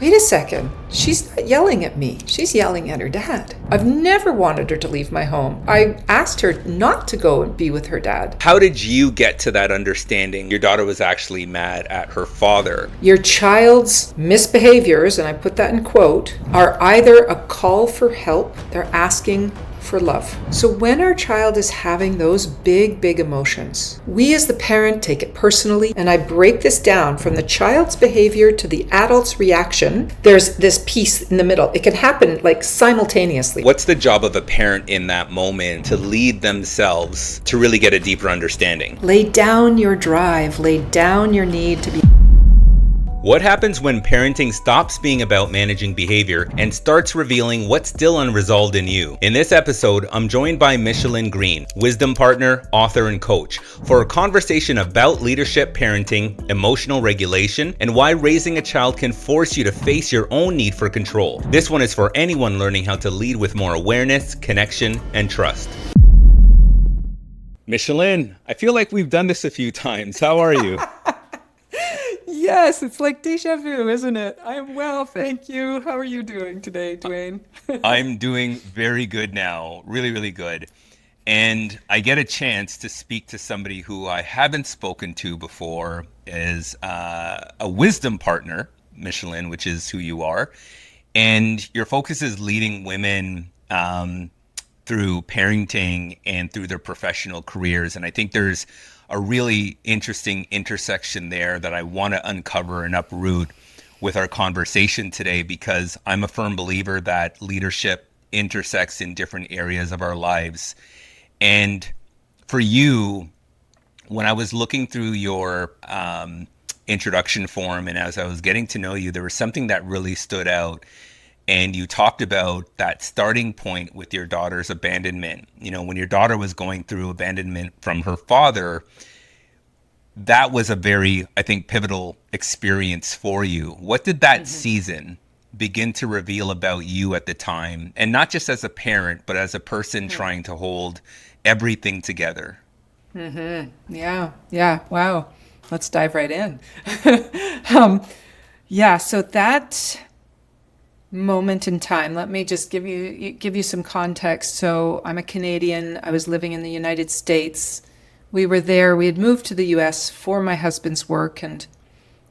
wait a second, she's not yelling at me. She's yelling at her dad. I've never wanted her to leave my home. I asked her not to go and be with her dad. How did you get to that understanding? Your daughter was actually mad at her father. Your child's misbehaviors, and I put that in quote, are either a call for help, they're asking for love. So when our child is having those big emotions, we as the parent take it personally, and I break this down from the child's behavior to the adult's reaction. There's this piece in the middle. It can happen like simultaneously. What's the job of a parent in that moment to lead themselves to really get a deeper understanding? Lay down your drive, lay down your need to be. What happens when parenting stops being about managing behavior and starts revealing what's still unresolved in you? In this episode, I'm joined by Micheline Green, wisdom partner, author, and coach, for a conversation about leadership, parenting, emotional regulation, and why raising a child can force you to face your own need for control. This one is for anyone learning how to lead with more awareness, connection, and trust. Micheline, I feel like we've done this a few times. How are you? Yes, it's like deja vu, isn't it? I am well, thank you. How are you doing today, Dwayne? I'm doing very good now, really good. And I get a chance to speak to somebody who I haven't spoken to before, as a wisdom partner, Micheline, which is who you are. And your focus is leading women through parenting and through their professional careers. And I think there's a really interesting intersection there that I want to uncover and uproot with our conversation today, because I'm a firm believer that leadership intersects in different areas of our lives. And for you, when I was looking through your introduction form and as I was getting to know you, there was something that really stood out. And you talked about that starting point with your daughter's abandonment. You know, when your daughter was going through abandonment from her father, that was a very, I think, pivotal experience for you. What did that season begin to reveal about you at the time? And not just as a parent, but as a person trying to hold everything together. Yeah. Wow. Let's dive right in. So that moment in time, let me just give you some context. So I'm a Canadian. I was living in the United States. We were there. We had moved to the US for my husband's work, and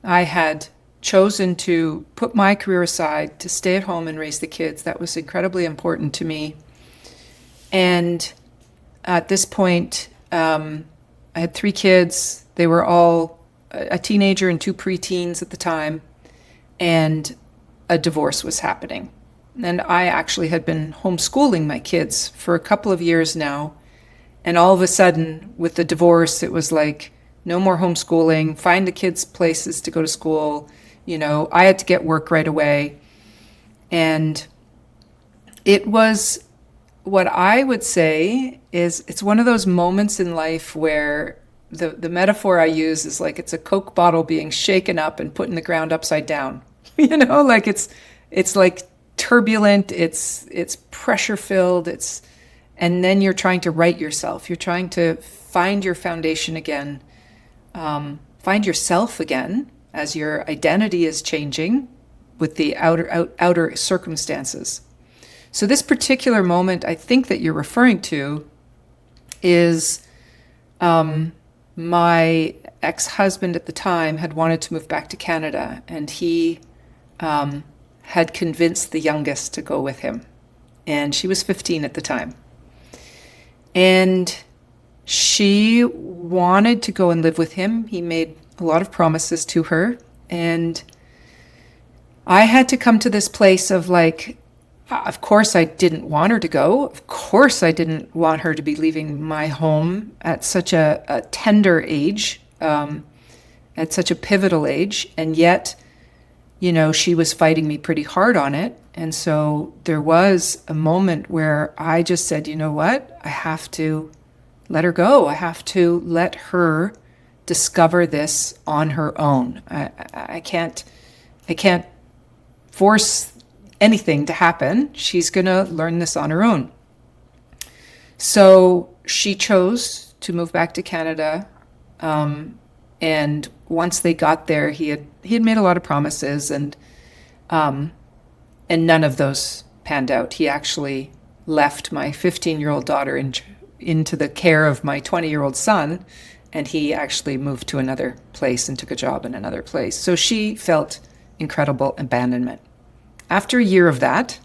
I had chosen to put my career aside to stay at home and raise the kids. That was incredibly important to me. And at this point, I had 3 kids. They were all a teenager and 2 preteens at the time. And a divorce was happening. And I actually had been homeschooling my kids for a couple of years now. And all of a sudden, with the divorce, it was like, no more homeschooling, find the kids places to go to school. You know, I had to get work right away. And it was, what I would say is, it's one of those moments in life where the metaphor I use is like it's a Coke bottle being shaken up and put in the ground upside down. You know, like it's like turbulent, it's pressure filled, and then you're trying to right yourself. You're trying to find your foundation again, find yourself again as your identity is changing with the outer circumstances. So this particular moment I think that you're referring to is my ex-husband at the time had wanted to move back to Canada, and he had convinced the youngest to go with him. And she was 15 at the time. And she wanted to go and live with him. He made a lot of promises to her. And I had to come to this place of like, of course I didn't want her to go. Of course I didn't want her to be leaving my home at such a tender age, at such a pivotal age. And yet, you know, she was fighting me pretty hard on it. And so there was a moment where I just said, you know what? I have to let her go. I have to let her discover this on her own. I can't force anything to happen. She's going to learn this on her own. So she chose to move back to Canada. And once they got there, he had made a lot of promises, and And none of those panned out. He actually left my 15-year-old daughter into the care of my 20-year-old son, and he actually moved to another place and took a job in another place. So she felt incredible abandonment. After a year of that,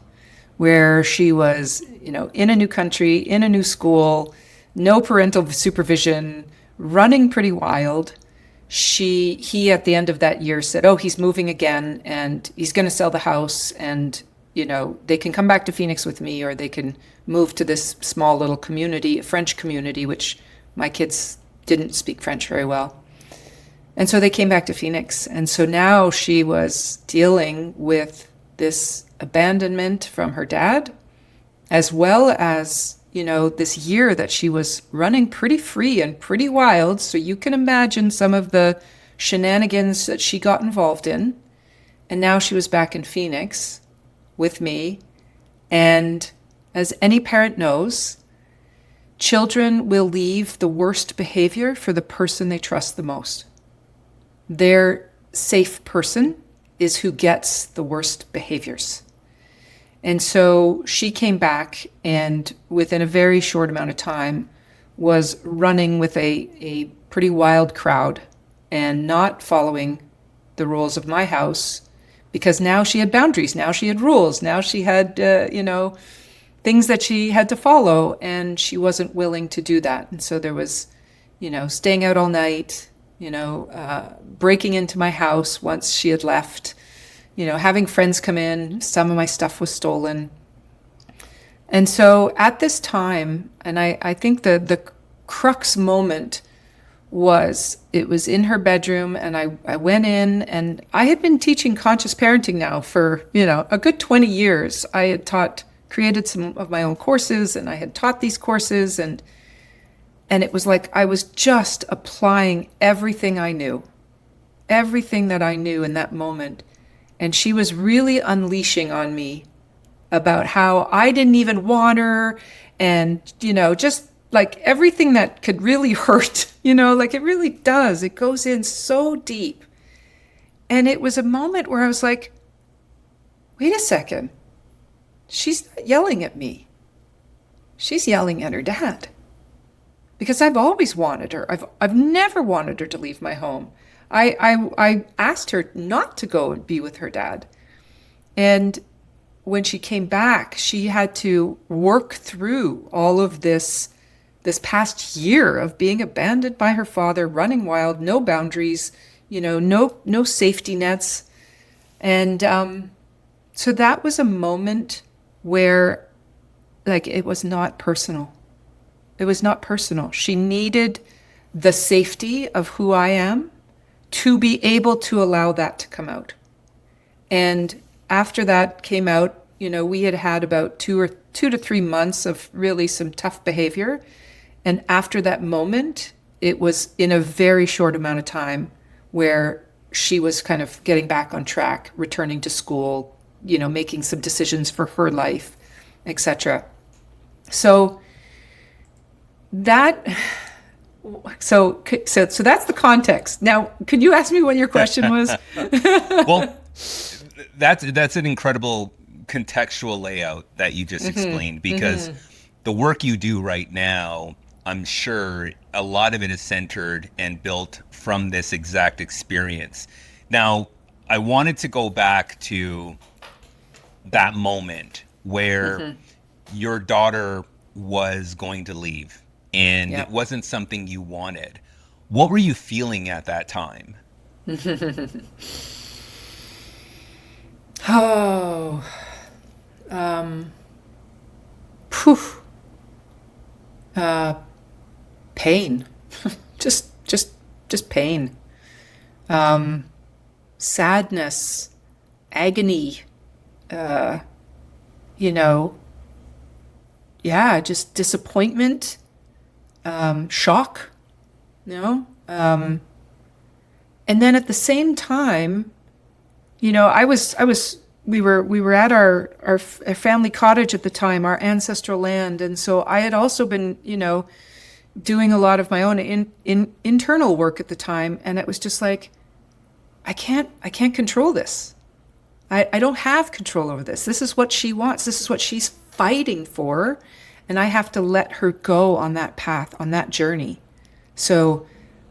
where she was, in a new country, in a new school, no parental supervision, running pretty wild, he at the end of that year said, oh, he's moving again and he's going to sell the house, and they can come back to Phoenix with me, or they can move to this small little community, a French community, which my kids didn't speak French very well. And so they came back to Phoenix. And so now she was dealing with this abandonment from her dad, as well as, this year that she was running pretty free and pretty wild. So you can imagine some of the shenanigans that she got involved in. And now she was back in Phoenix with me. And as any parent knows, children will leave the worst behavior for the person they trust the most. Their safe person is who gets the worst behaviors. And so she came back, and within a very short amount of time was running with a pretty wild crowd and not following the rules of my house, because now she had boundaries, now she had rules, now she had, things that she had to follow, and she wasn't willing to do that. And so there was, staying out all night, breaking into my house once she had left, having friends come in. Some of my stuff was stolen. And so at this time, and I think the crux moment it was in her bedroom, and I went in, and I had been teaching conscious parenting now for, a good 20 years. I had created some of my own courses, and I had taught these courses, and it was like I was just applying everything that I knew in that moment. And she was really unleashing on me about how I didn't even want her, and, just like everything that could really hurt, like it really does. It goes in so deep. And it was a moment where I was like, wait a second. She's not yelling at me. She's yelling at her dad. Because I've always wanted her. I've never wanted her to leave my home. I asked her not to go and be with her dad. And when she came back, she had to work through all of this past year of being abandoned by her father, running wild, no boundaries, no safety nets. And so that was a moment where, like, it was not personal. It was not personal. She needed the safety of who I am to be able to allow that to come out. And after that came out, we had about 2 to 3 months of really some tough behavior. And after that moment, it was in a very short amount of time where she was kind of getting back on track, returning to school, making some decisions for her life, etc. So that's the context. Now, could you ask me what your question was? Well, that's an incredible contextual layout that you just explained, because the work you do right now, I'm sure a lot of it is centered and built from this exact experience. Now, I wanted to go back to that moment where your daughter was going to leave, and it wasn't something you wanted. What were you feeling at that time? Oh, phew. Pain, just pain, sadness, agony, just disappointment, shock, and then at the same time, we were at our family cottage at the time, our ancestral land, and so I had also been, doing a lot of my own internal work at the time, and it was just like, I can't control this. I don't have control over this. This is what she wants. This is what she's fighting for. And I have to let her go on that path, on that journey. So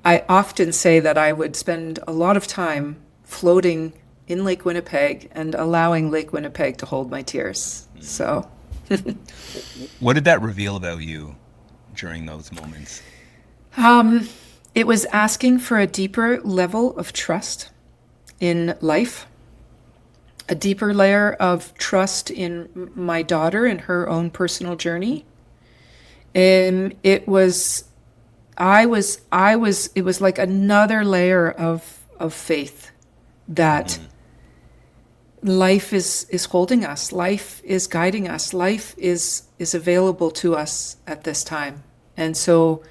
I often say that I would spend a lot of time floating in Lake Winnipeg and allowing Lake Winnipeg to hold my tears. So What did that reveal about you during those moments? it was asking for a deeper level of trust in life, a deeper layer of trust in my daughter and her own personal journey. And it was like another layer of faith that life is holding us, life is guiding us, life is available to us at this time. And so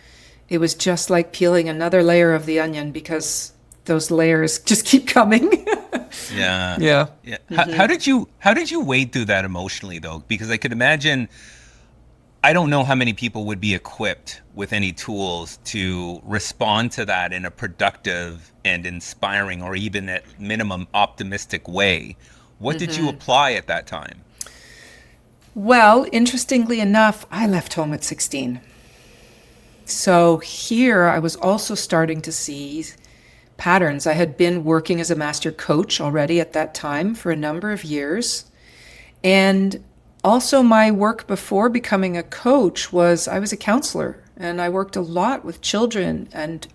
it was just like peeling another layer of the onion because those layers just keep coming. Yeah. Yeah. Yeah. How did you wade through that emotionally though? Because I could imagine I don't know how many people would be equipped with any tools to respond to that in a productive and inspiring or even at minimum optimistic way. What did you apply at that time? Well, interestingly enough, I left home at 16. So here I was also starting to see patterns. I had been working as a master coach already at that time for a number of years. And also my work before becoming a coach was I was a counselor and I worked a lot with children and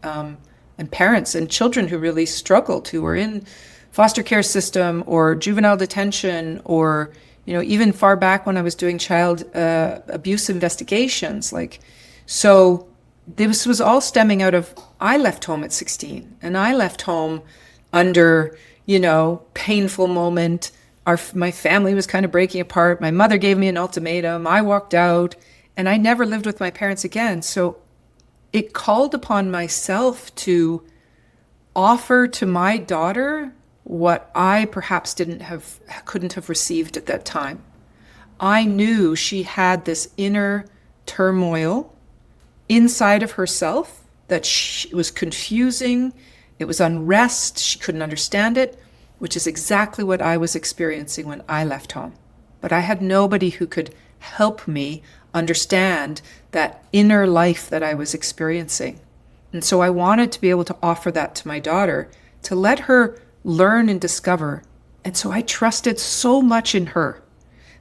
parents and children who really struggled, who were in foster care system or juvenile detention or, even far back when I was doing child abuse investigations. So this was all stemming out of, I left home at 16 and I left home under, painful moment. My family was kind of breaking apart. My mother gave me an ultimatum. I walked out and I never lived with my parents again. So it called upon myself to offer to my daughter what I perhaps couldn't have received at that time. I knew she had this inner turmoil inside of herself that it was confusing, it was unrest, she couldn't understand it, which is exactly what I was experiencing when I left home. But I had nobody who could help me understand that inner life that I was experiencing. And so I wanted to be able to offer that to my daughter, to let her learn and discover. And so I trusted so much in her.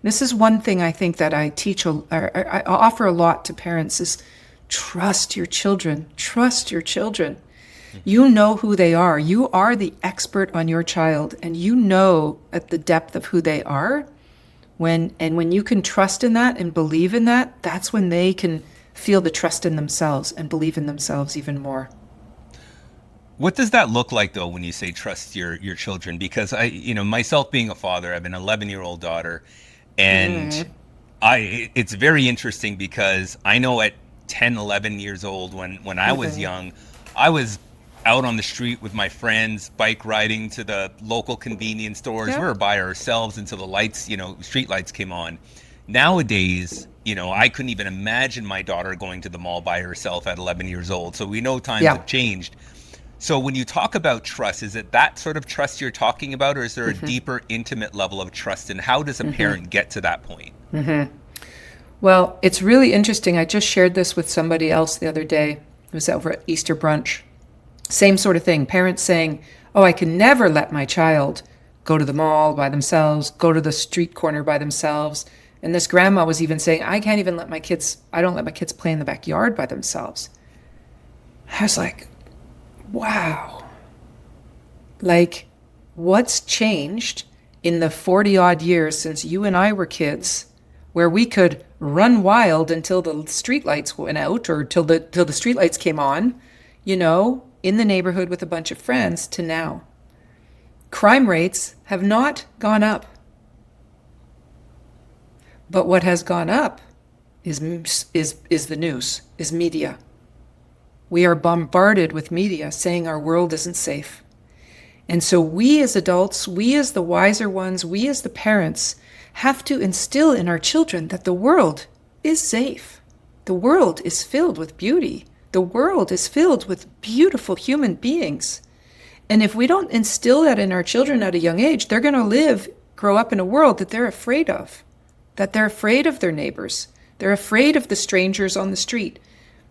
This is one thing I think that I teach, I offer a lot to parents is trust your children. Trust your children. You know who they are. You are the expert on your child, and you know at the depth of who they are. When you can trust in that and believe in that, that's when they can feel the trust in themselves and believe in themselves even more. What does that look like though when you say trust your children? Because myself being a father, I have an 11-year-old daughter, and it's very interesting because I know at 10, 11 years old when I was young, I was out on the street with my friends, bike riding to the local convenience stores. Yep. We were by ourselves until the lights, street lights came on. Nowadays, I couldn't even imagine my daughter going to the mall by herself at 11 years old. So we know times have changed. So when you talk about trust, is it that sort of trust you're talking about, or is there a deeper, intimate level of trust? And how does a parent get to that point? Well, it's really interesting. I just shared this with somebody else the other day. It was over at Easter brunch. Same sort of thing. Parents saying, oh, I can never let my child go to the mall by themselves, go to the street corner by themselves. And this grandma was even saying, I don't let my kids play in the backyard by themselves. I was like, wow. What's changed in the 40 odd years since you and I were kids, where we could run wild until the streetlights went out or till the streetlights came on, in the neighborhood with a bunch of friends, to now. Crime rates have not gone up. But what has gone up is the news, is media. We are bombarded with media saying our world isn't safe. And so we as adults, we as the wiser ones, we as the parents have to instill in our children that the world is safe. The world is filled with beauty. The world is filled with beautiful human beings. And if we don't instill that in our children at a young age, they're going to live grow up in a world that they're afraid of, that they're afraid of their neighbors. They're afraid of the strangers on the street.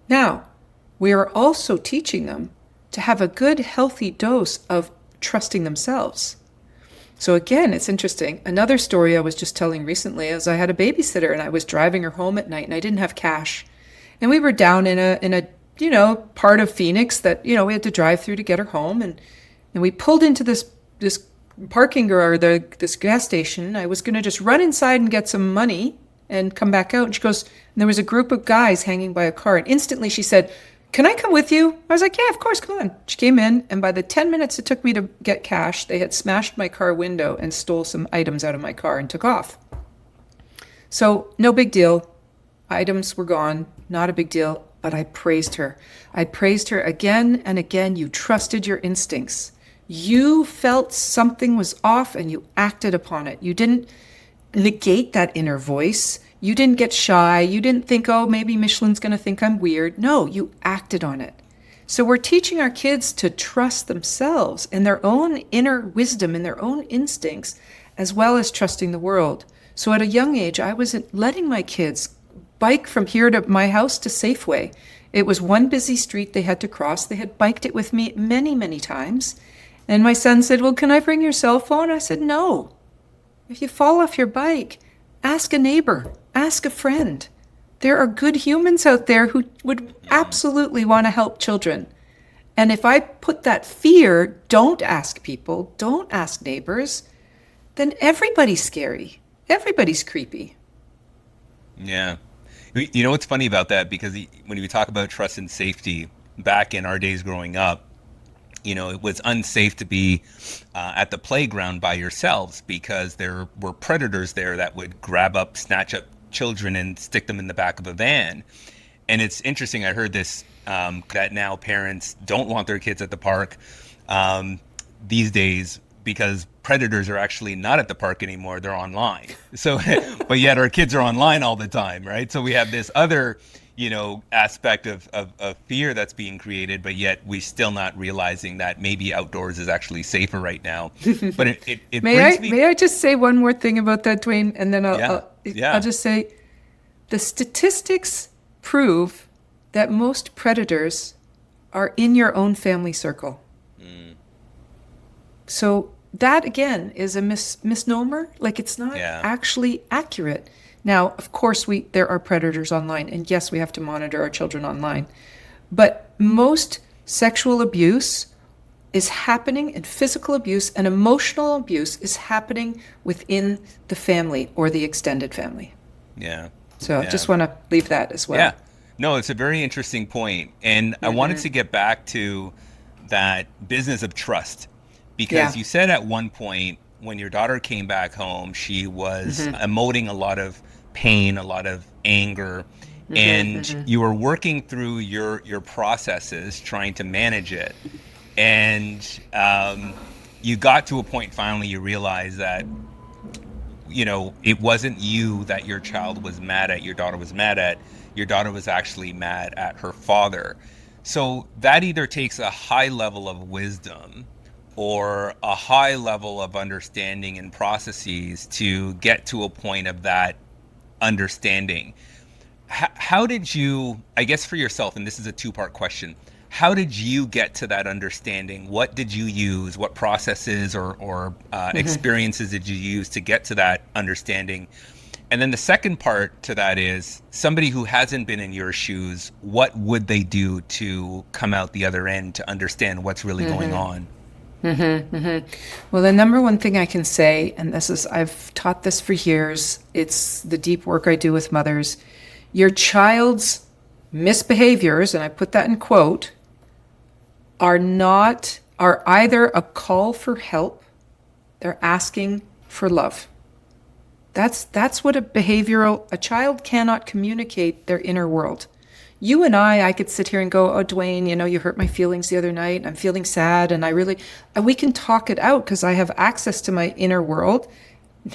Now, we are also teaching them to have a good, healthy dose of trusting themselves. So again, it's interesting. Another story I was just telling recently is I had a babysitter and I was driving her home at night and I didn't have cash. And we were down in a part of Phoenix that, we had to drive through to get her home. And we pulled into this parking or this gas station. I was going to just run inside and get some money and come back out. And she goes, and there was a group of guys hanging by a car. And instantly she said, "Can I come with you?" I was like, "Yeah, of course, come on." She came in, and by the 10 minutes it took me to get cash, they had smashed my car window and stole some items out of my car and took off. So no big deal. Items were gone. Not a big deal. But I praised her. I praised her again and again. You trusted your instincts. You felt something was off and you acted upon it. You didn't negate that inner voice. You didn't get shy. You didn't think, oh, maybe Micheline's going to think I'm weird. No, you acted on it. So we're teaching our kids to trust themselves and their own inner wisdom and their own instincts, as well as trusting the world. So at a young age, I was letting my kids bike from here to my house to Safeway. It was one busy street they had to cross. They had biked it with me many, many times. And my son said, "Well, can I bring your cell phone?" I said, "No. If you fall off your bike, ask a neighbor, ask a friend. There are good humans out there who would absolutely want to help children. And if I put that fear, don't ask people, don't ask neighbors, then everybody's scary. Everybody's creepy." Yeah. You know what's funny about that? Because when we talk about trust and safety, back in our days growing up, it was unsafe to be at the playground by yourselves because there were predators there that would snatch up children and stick them in the back of a van. And it's interesting, I heard this, that now parents don't want their kids at the park these days because predators are actually not at the park anymore, they're online. So, but yet our kids are online all the time, right? So we have this other aspect of fear that's being created, but yet we still not realizing that maybe outdoors is actually safer right now. But it May I just say one more thing about that, Dwayne, and then I'll just say the statistics prove that most predators are in your own family circle. So that again is a misnomer. Like it's not actually accurate. Now, of course, there are predators online, and yes, we have to monitor our children online. But most sexual abuse is happening, and physical abuse and emotional abuse is happening within the family or the extended family. Yeah. So I just want to leave that as well. Yeah. No, it's a very interesting point. And I wanted to get back to that business of trust, because you said at one point when your daughter came back home, she was emoting a lot of pain, a lot of anger, and you were working through your processes, trying to manage it. And you got to a point finally you realized that, it wasn't you that your child was mad at, your daughter was mad at. Your daughter was actually mad at her father. So that either takes a high level of wisdom or a high level of understanding and processes to get to a point of that understanding. How did you, I guess for yourself, and this is a two-part question, how did you get to that understanding? What did you use? What processes or experiences did you use to get to that understanding? And then the second part to that is somebody who hasn't been in your shoes, what would they do to come out the other end to understand what's really going on? Well, the number one thing I can say, and I've taught this for years, it's the deep work I do with mothers. Your child's misbehaviors, and I put that in quote, are either a call for help, they're asking for love. That's what a child cannot communicate their inner world. You and I could sit here and go, "Oh, Dwayne, you hurt my feelings the other night. I'm feeling sad." And we can talk it out because I have access to my inner world.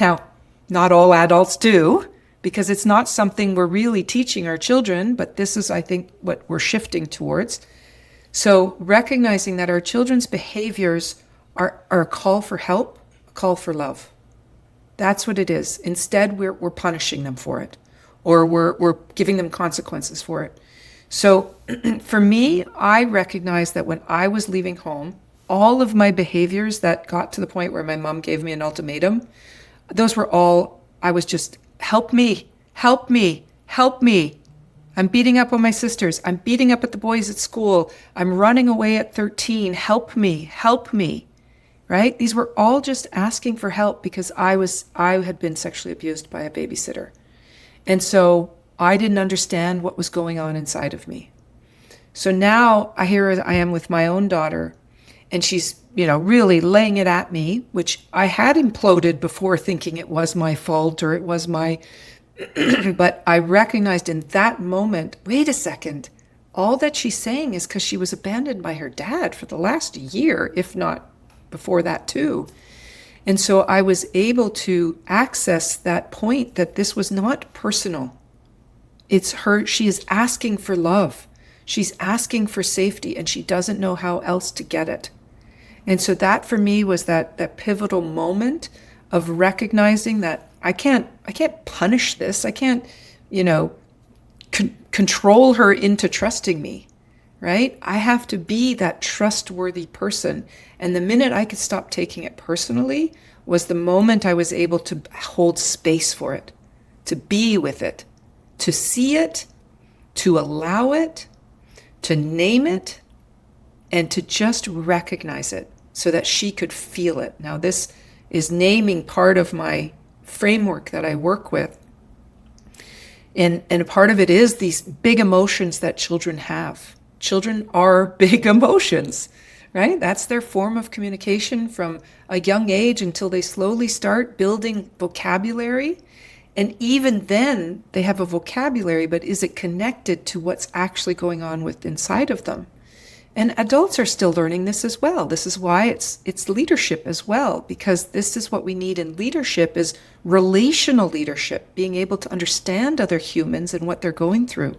Now, not all adults do, because it's not something we're really teaching our children, but this is, I think, what we're shifting towards. So recognizing that our children's behaviors are a call for help, a call for love. That's what it is. Instead, we're punishing them for it, or we're giving them consequences for it. So for me, I recognized that when I was leaving home, all of my behaviors that got to the point where my mom gave me an ultimatum, those were all, I was just, help me, help me, help me. I'm beating up on my sisters. I'm beating up at the boys at school. I'm running away at 13. Help me, help me. Right? These were all just asking for help because I had been sexually abused by a babysitter. And so I didn't understand what was going on inside of me. So now I am with my own daughter, and she's, really laying it at me, which I had imploded before thinking it was my fault or it was my, but I recognized in that moment, wait a second, all that she's saying is because she was abandoned by her dad for the last year, if not before that too. And so I was able to access that point that this was not personal. It's her, she is asking for love. She's asking for safety, and she doesn't know how else to get it. And so that for me was that pivotal moment of recognizing that I can't punish this. I can't, control her into trusting me, right? I have to be that trustworthy person. And the minute I could stop taking it personally was the moment I was able to hold space for it, to be with it, to see it, to allow it, to name it, and to just recognize it so that she could feel it. Now, this is naming part of my framework that I work with. And a part of it is these big emotions that children have. Children are big emotions, right? That's their form of communication from a young age until they slowly start building vocabulary. And even then, they have a vocabulary, but is it connected to what's actually going on with inside of them? And adults are still learning this as well. This is why it's leadership as well, because this is what we need in leadership is relational leadership, being able to understand other humans and what they're going through.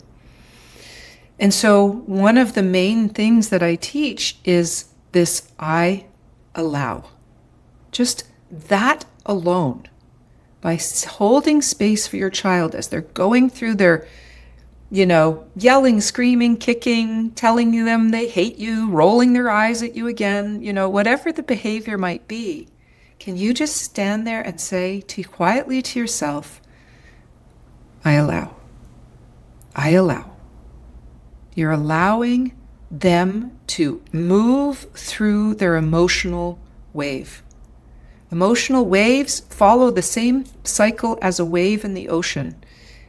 And so one of the main things that I teach is this I allow. Just that alone, by holding space for your child as they're going through their yelling, screaming, kicking, telling them they hate you, rolling their eyes at you again, whatever the behavior might be, can you just stand there and say quietly to yourself, I allow. I allow. You're allowing them to move through their emotional wave. Emotional waves follow the same cycle as a wave in the ocean.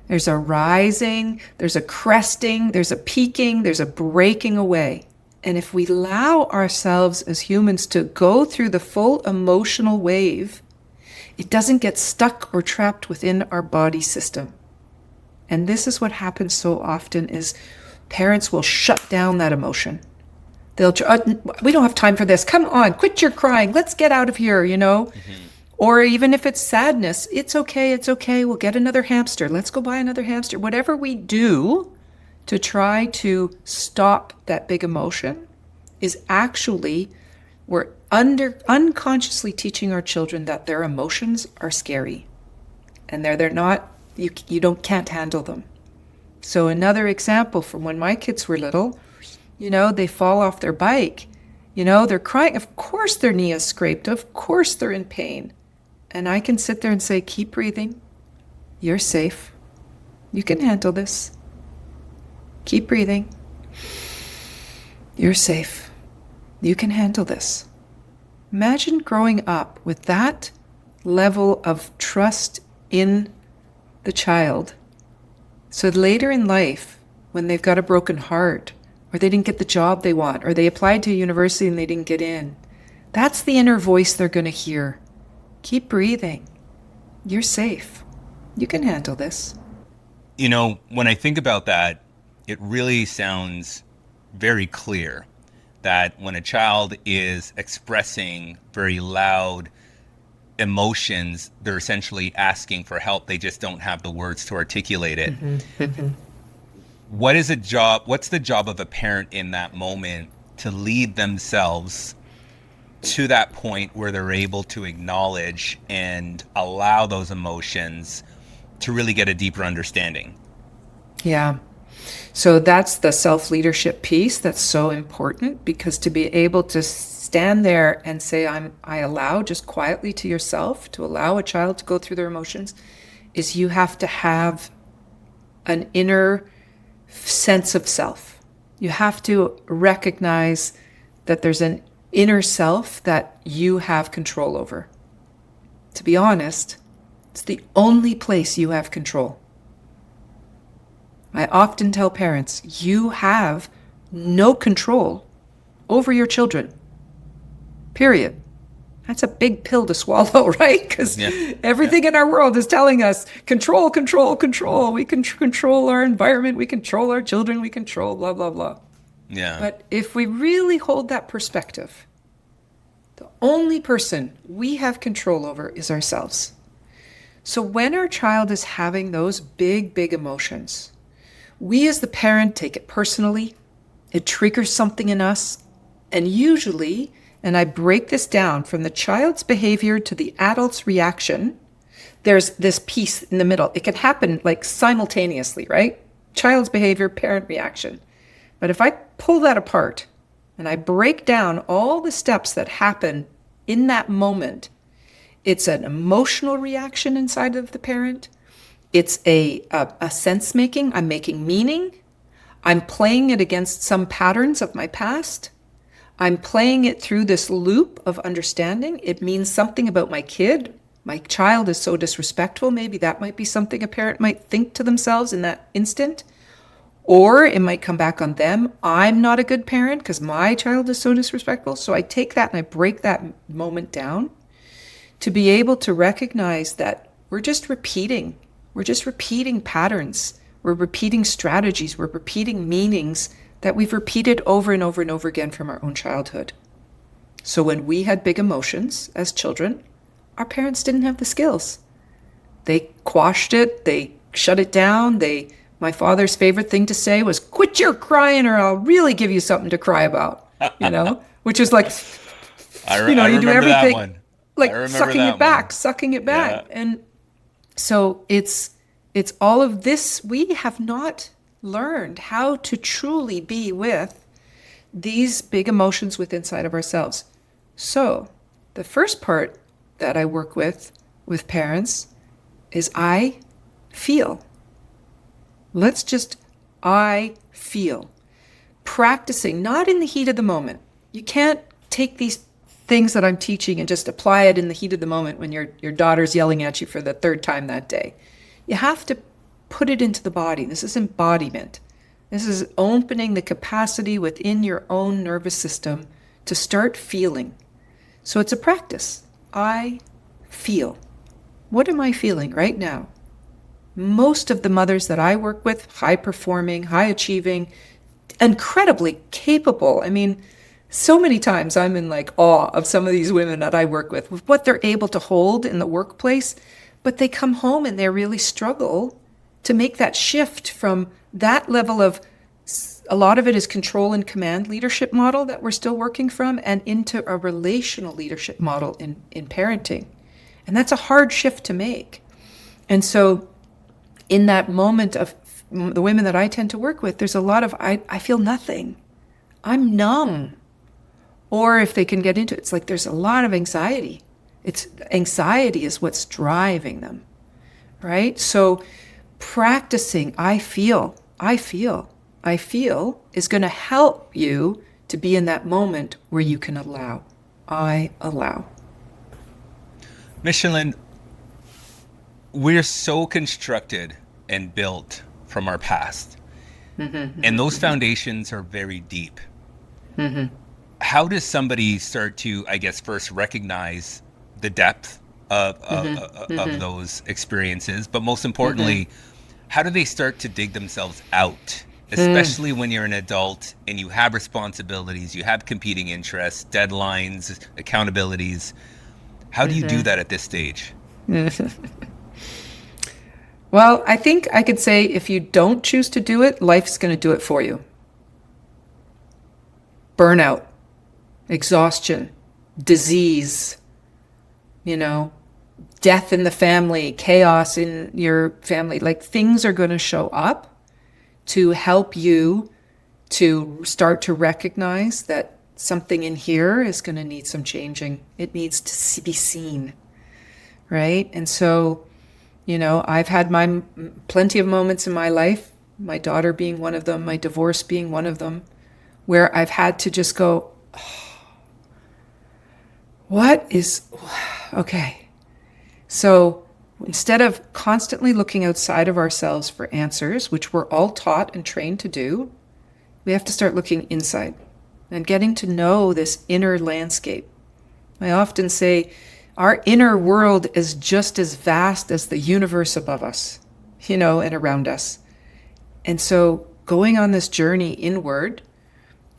There's a rising, there's a cresting, there's a peaking, there's a breaking away. And if we allow ourselves as humans to go through the full emotional wave, it doesn't get stuck or trapped within our body system. And this is what happens so often is parents will shut down that emotion. They'll, we don't have time for this. Come on, quit your crying. Let's get out of here, Mm-hmm. Or even if it's sadness, it's okay. We'll get another hamster. Let's go buy another hamster. Whatever we do to try to stop that big emotion is actually, we're unconsciously teaching our children that their emotions are scary. And they're not, you can't handle them. So another example from when my kids were little, they fall off their bike. They're crying. Of course their knee is scraped. Of course they're in pain. And I can sit there and say, keep breathing. You're safe. You can handle this. Keep breathing. You're safe. You can handle this. Imagine growing up with that level of trust in the child. So later in life, when they've got a broken heart, or they didn't get the job they want, or they applied to a university and they didn't get in, that's the inner voice they're going to hear. Keep breathing. You're safe. You can handle this. When I think about that, it really sounds very clear that when a child is expressing very loud emotions, they're essentially asking for help. They just don't have the words to articulate it. Mm-hmm. Mm-hmm. What's the job of a parent in that moment to lead themselves to that point where they're able to acknowledge and allow those emotions to really get a deeper understanding. Yeah. So that's the self-leadership piece that's so important, because to be able to stand there and say, I allow, just quietly to yourself, to allow a child to go through their emotions, is you have to have an inner sense of self. You have to recognize that there's an inner self that you have control over. To be honest, it's the only place you have control. I often tell parents, you have no control over your children. Period. That's a big pill to swallow, right? Because everything in our world is telling us control, control, control. We can control our environment. We control our children. We control blah, blah, blah. Yeah. But if we really hold that perspective, the only person we have control over is ourselves. So when our child is having those big, big emotions, we as the parent take it personally. It triggers something in us. And usually, and I break this down from the child's behavior to the adult's reaction, there's this piece in the middle. It can happen like simultaneously, right? Child's behavior, parent reaction. But if I pull that apart and I break down all the steps that happen in that moment, it's an emotional reaction inside of the parent. It's a sense making. I'm making meaning. I'm playing it against some patterns of my past. I'm playing it through this loop of understanding. It means something about my kid. My child is so disrespectful. Maybe that might be something a parent might think to themselves in that instant. Or it might come back on them. I'm not a good parent because my child is so disrespectful. So I take that and I break that moment down to be able to recognize that we're just repeating. We're just repeating patterns. We're repeating strategies. We're repeating meanings that we've repeated over and over and over again from our own childhood. So when we had big emotions as children, our parents didn't have the skills. They quashed it. They shut it down. My father's favorite thing to say was, quit your crying or I'll really give you something to cry about, which is like, I you do everything that one. like sucking it back. Yeah. And so it's all of this. We have not learned how to truly be with these big emotions within inside of ourselves. So the first part that I work with parents is I feel. I feel. Practicing, not in the heat of the moment. You can't take these things that I'm teaching and just apply it in the heat of the moment when your daughter's yelling at you for the third time that day. You have to put it into the body. This is embodiment. This is opening the capacity within your own nervous system to start feeling. So it's a practice. I feel. What am I feeling right now? Most of the mothers that I work with, high performing, high achieving, incredibly capable. I mean, so many times I'm in like awe of some of these women that I work with what they're able to hold in the workplace, but they come home and they really struggle to make that shift from that level of, a lot of it is control and command leadership model that we're still working from, and into a relational leadership model in parenting. And that's a hard shift to make. And so in that moment of the women that I tend to work with, there's a lot of, I feel nothing. I'm numb. Or if they can get into it, it's like there's a lot of anxiety. Anxiety is what's driving them, right? So practicing, I feel is going to help you to be in that moment where you can allow. I allow. Micheline, we're so constructed and built from our past. And those foundations are very deep. How does somebody start to, I guess, first recognize the depth of those experiences? But most importantly, how do they start to dig themselves out? Especially when you're an adult and you have responsibilities, you have competing interests, deadlines, accountabilities. How do you do that at this stage? Well, I think I could say if you don't choose to do it, life's going to do it for you. Burnout, exhaustion, disease, you know, death in the family, chaos in your family. Like things are going to show up to help you to start to recognize that something in here is going to need some changing. It needs to be seen, right? And so, you know, I've had my plenty of moments in my life, my daughter being one of them, my divorce being one of them, where I've had to just go, what is, okay. So instead of constantly looking outside of ourselves for answers, which we're all taught and trained to do, we have to start looking inside and getting to know this inner landscape. I often say our inner world is just as vast as the universe above us, you know, and around us. And so going on this journey inward,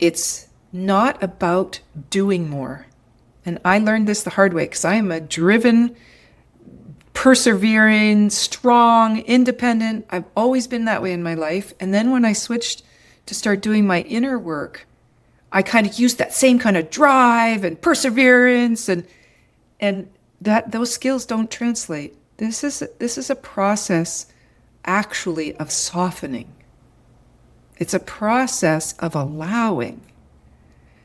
it's not about doing more. And I learned this the hard way because I am a driven, persevering, strong, independent. I've always been that way in my life. And then when I switched to start doing my inner work, I kind of used that same kind of drive and perseverance and that those skills don't translate. This is a process actually of softening. It's a process of allowing.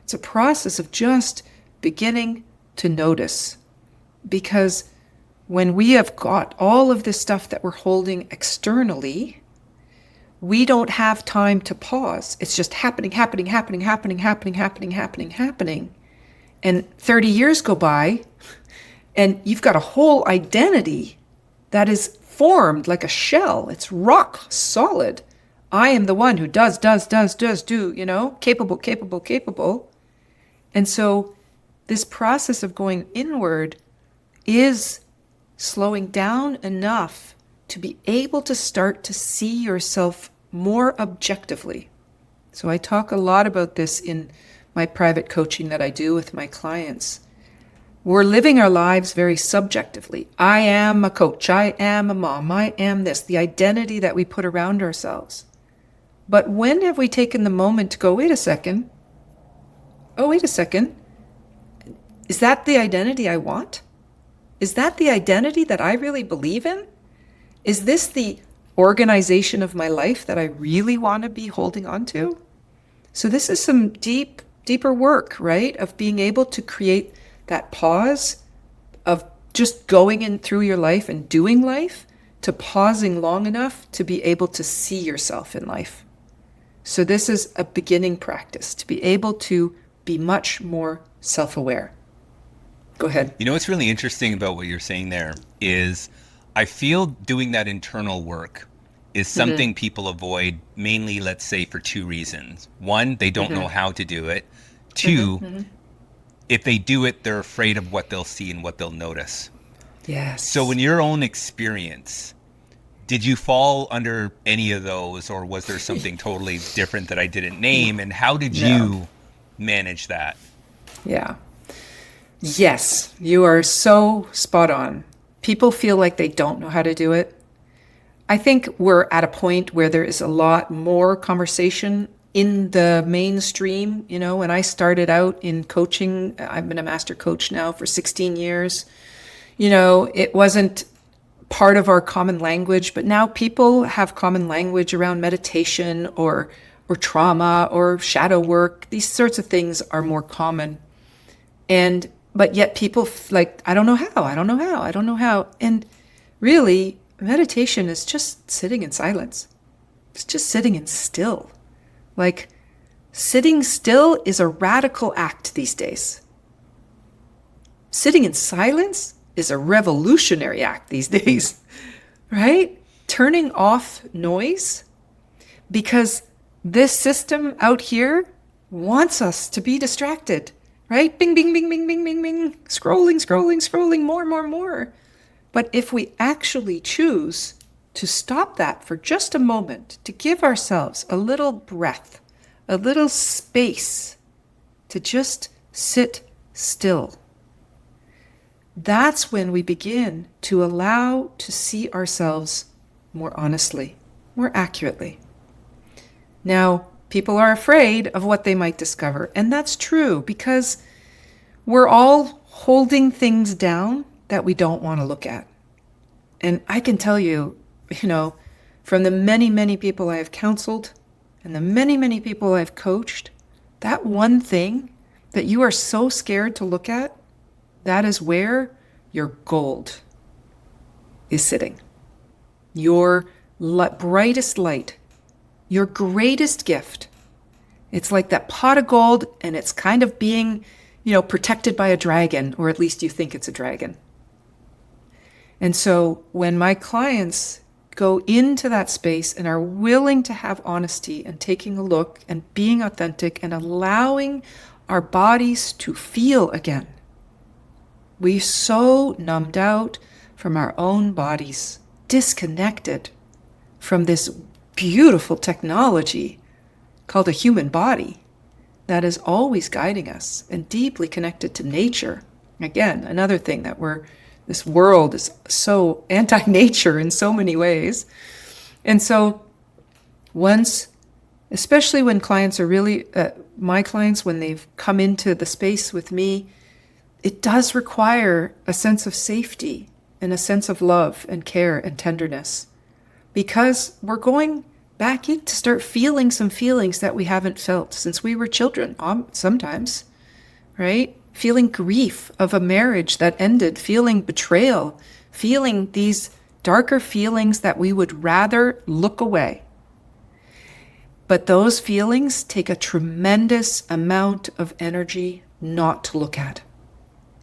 It's a process of just beginning to notice. Because when we have got all of this stuff that we're holding externally, we don't have time to pause. It's just happening. And 30 years go by, and you've got a whole identity that is formed like a shell. It's rock solid. I am the one who does, do, you know, capable. And so this process of going inward is slowing down enough to be able to start to see yourself more objectively. So I talk a lot about this in my private coaching that I do with my clients. We're living our lives very subjectively. I am a coach. I am a mom. I am this, the identity that we put around ourselves. But when have we taken the moment to go, wait a second. Is that the identity I want? Is that the identity that I really believe in? Is this the organization of my life that I really want to be holding on to? So this is some deeper work, right? Of being able to create that pause of just going in through your life and doing life to pausing long enough to be able to see yourself in life. So this is a beginning practice to be able to be much more self-aware. Go ahead. You know what's really interesting about what you're saying there is I feel doing that internal work is something people avoid mainly, let's say, for two reasons. One, they don't know how to do it. Two, if they do it, they're afraid of what they'll see and what they'll notice. Yes. So in your own experience, did you fall under any of those, or was there something totally different that I didn't name? And how did you manage that? Yeah. Yes, you are so spot on. People feel like they don't know how to do it. I think we're at a point where there is a lot more conversation in the mainstream. You know, when I started out in coaching, I've been a master coach now for 16 years. You know, it wasn't part of our common language, but now people have common language around meditation or trauma or shadow work. These sorts of things are more common. But yet people like, I don't know how. And really, meditation is just sitting in silence. It's just sitting in still. Like, sitting still is a radical act these days. Sitting in silence is a revolutionary act these days, right? Turning off noise, because this system out here wants us to be distracted. Right? Bing, bing, bing, bing, bing, bing, bing. Scrolling, more. But if we actually choose to stop that for just a moment, to give ourselves a little breath, a little space to just sit still, that's when we begin to allow to see ourselves more honestly, more accurately. Now, people are afraid of what they might discover. And that's true, because we're all holding things down that we don't want to look at. And I can tell you, from the many, many people I have counseled and the many, many people I've coached, that one thing that you are so scared to look at, that is where your gold is sitting. Your brightest light, your greatest gift. It's like that pot of gold, and it's kind of being, protected by a dragon, or at least you think it's a dragon. And so when my clients go into that space and are willing to have honesty and taking a look and being authentic and allowing our bodies to feel again, we're so numbed out from our own bodies, disconnected from this beautiful technology called a human body that is always guiding us and deeply connected to nature. Again, another thing that this world is so anti-nature in so many ways. And so especially when clients are really, my clients, when they've come into the space with me, it does require a sense of safety and a sense of love and care and tenderness, because we're going back in to start feeling some feelings that we haven't felt since we were children, sometimes, right? Feeling grief of a marriage that ended, feeling betrayal, feeling these darker feelings that we would rather look away. But those feelings take a tremendous amount of energy not to look at.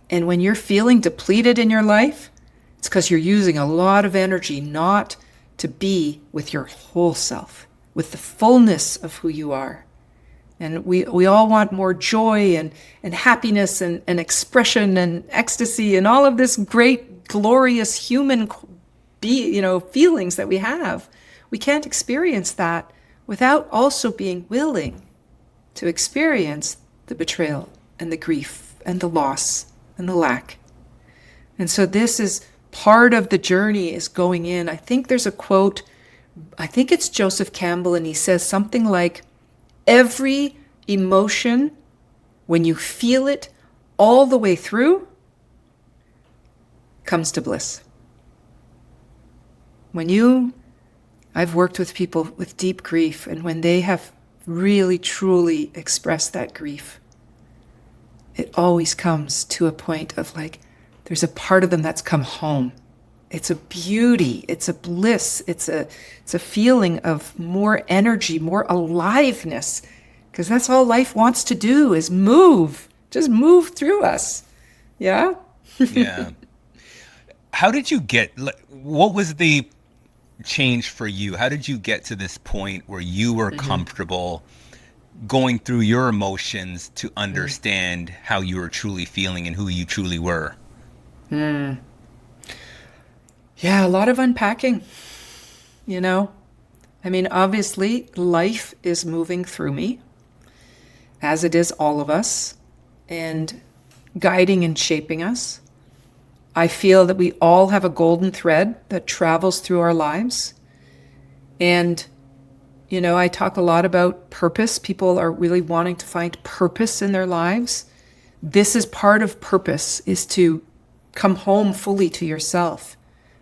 And when you're feeling depleted in your life, it's because you're using a lot of energy not to be with your whole self, with the fullness of who you are. And we all want more joy and happiness and expression and ecstasy and all of this great, glorious human feelings that we have. We can't experience that without also being willing to experience the betrayal and the grief and the loss and the lack. And so this is part of the journey, is going in. I think there's a quote, I think it's Joseph Campbell, and he says something like, every emotion, when you feel it all the way through, comes to bliss. I've worked with people with deep grief, and when they have really, truly expressed that grief, it always comes to a point of there's a part of them that's come home. It's a beauty, it's a bliss, it's a feeling of more energy, more aliveness, because that's all life wants to do, is just move through us. Yeah? Yeah. How did you what was the change for you? How did you get to this point where you were comfortable going through your emotions to understand how you were truly feeling and who you truly were? Yeah, a lot of unpacking, obviously life is moving through me, as it is all of us, and guiding and shaping us. I feel that we all have a golden thread that travels through our lives. And, I talk a lot about purpose. People are really wanting to find purpose in their lives. This is part of purpose, is to come home fully to yourself.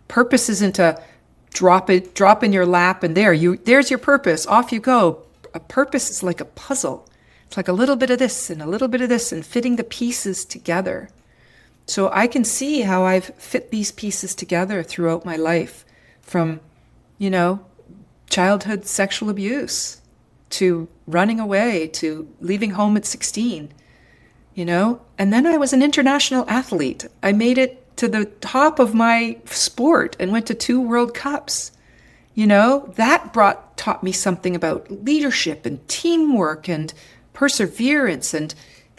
Purpose isn't a drop in your lap and there's your purpose, off you go. A purpose is like a puzzle. It's like a little bit of this and a little bit of this, and fitting the pieces together. So I can see how I've fit these pieces together throughout my life, from, childhood sexual abuse to running away to leaving home at 16. And then I was an international athlete. I made it to the top of my sport and went to 2 World Cups. That taught me something about leadership and teamwork and perseverance and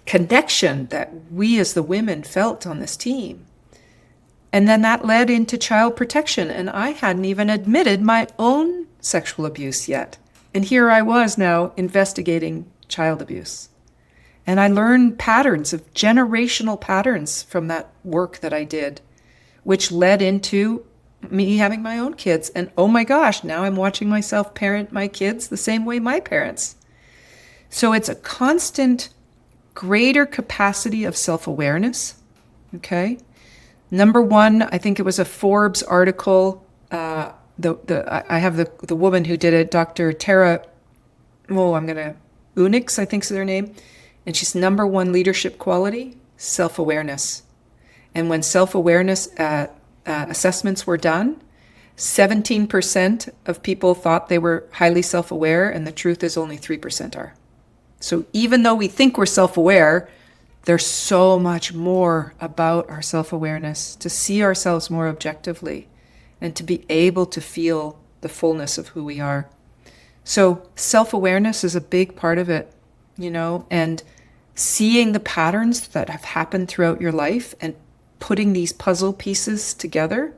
connection that we as the women felt on this team. And then that led into child protection, and I hadn't even admitted my own sexual abuse yet. And here I was now investigating child abuse. And I learned generational patterns from that work that I did, which led into me having my own kids. And oh my gosh, now I'm watching myself parent my kids the same way my parents. So it's a constant greater capacity of self-awareness. Okay. Number one, I think it was a Forbes article. I have the woman who did it, Dr. Tara. Unix, I think is her name, and she's number one leadership quality, self-awareness. And when self-awareness assessments were done, 17% of people thought they were highly self-aware, and the truth is only 3% are. So even though we think we're self-aware, there's so much more about our self-awareness, to see ourselves more objectively and to be able to feel the fullness of who we are. So self-awareness is a big part of it, and seeing the patterns that have happened throughout your life and putting these puzzle pieces together.